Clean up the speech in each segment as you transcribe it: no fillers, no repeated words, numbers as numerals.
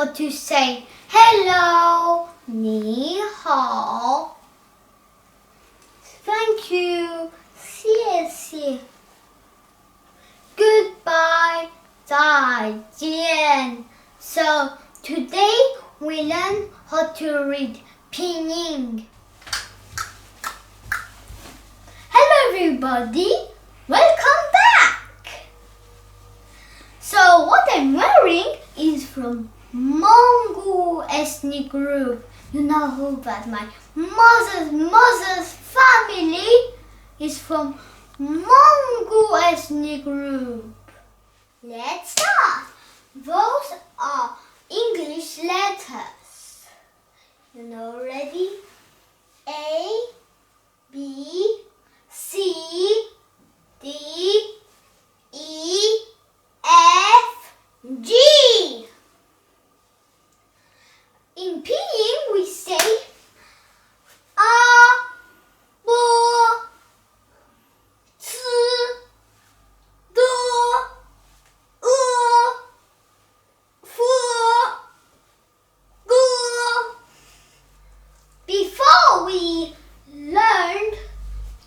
how to say hello, 你好, thank you, 谢谢, goodbye, 再见. So today we learn how to read pinyin. Hello everybody, welcome back. So what I'm wearing is from Mongol ethnic group. You know who that my mother's family is from Mongol ethnic group. Let's start. Those are English letters. You know already? A, B, C, D, E, F, G. In pinyin we say A, B, C, D, E, F, G. Before we learned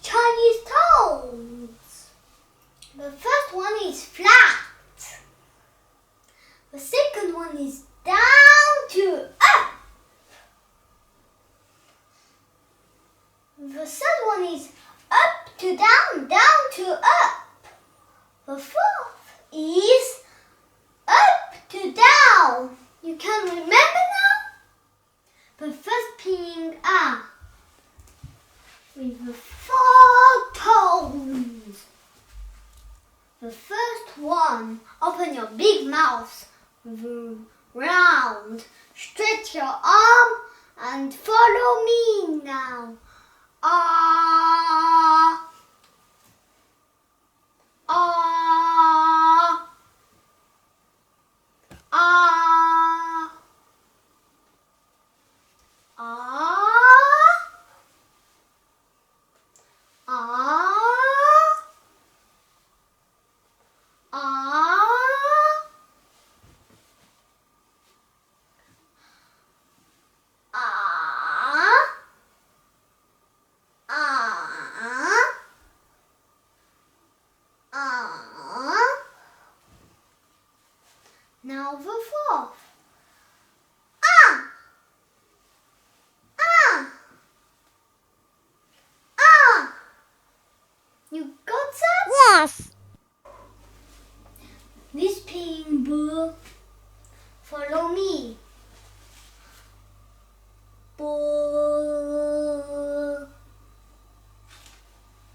Chinese tones. The first one is flat. The second one is down to up. The third one is up to down, down to up. The fourth is up to down. You can remember now? The first pinyin A with the 4 tones. The first one, open your big mouth, round, stretch your arm and follow me now. Ah, ah, ah, ah, ah, Now the fourth. Ah, ah, ah. You got that? Yes. This pinyin B. Follow me. B,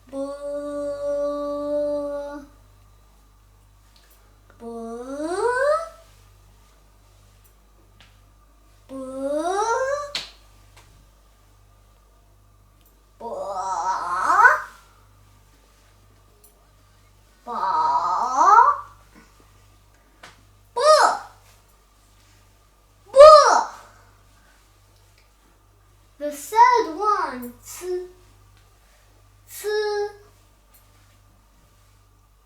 B, B, B, The third one, C, C,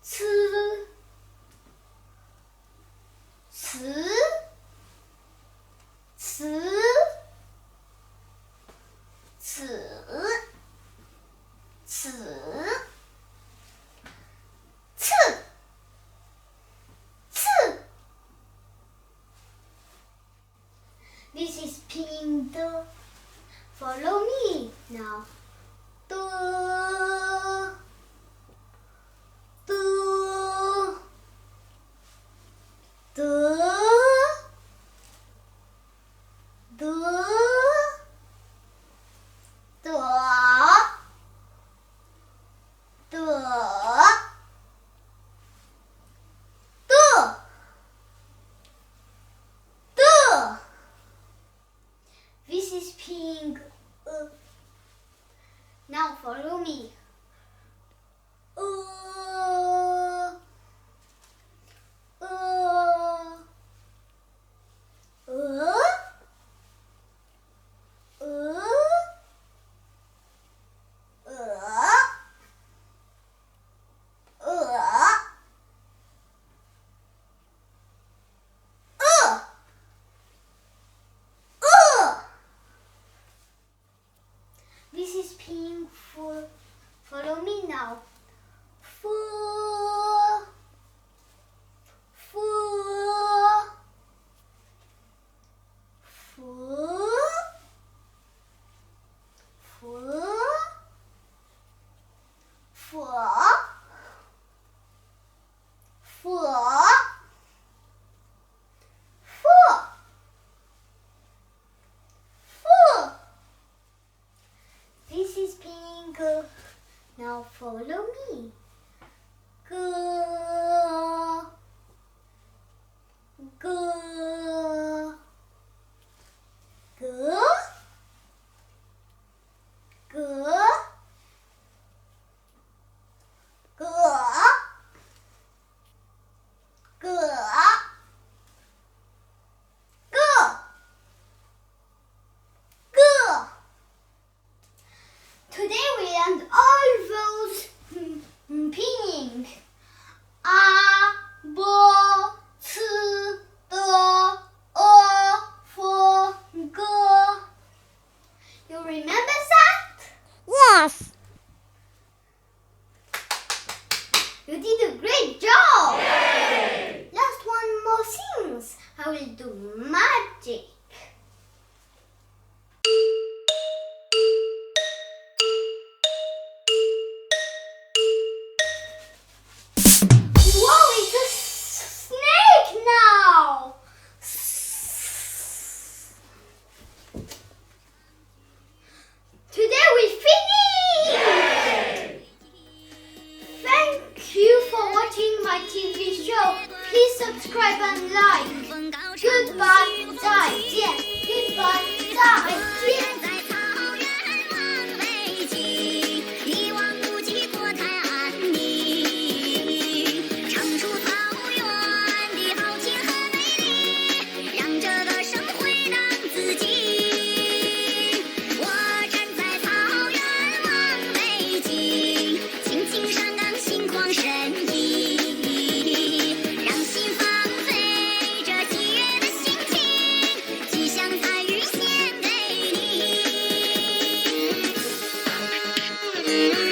C, C, C, C, C, C, C. This is pinyin D. Follow me now. D, D, D, D, D, D, D. This is pinyin. Now follow me. pink. Follow me now. Fu, fu, fu, fu, fu, fu, fu. This is pink. Now follow me. Go, go, go, go, go, go, go. Today we learned all those pinning. A, bo, c, d, o, f, g. You remember that? Yes. You did a great job. Yay! Last one more things. I will do magic. Whoa, it's a snake now. Today we finished. Thank you for watching my TV show. Please subscribe and like. Goodbye, 再见. Goodbye, 再见. Mm-hmm.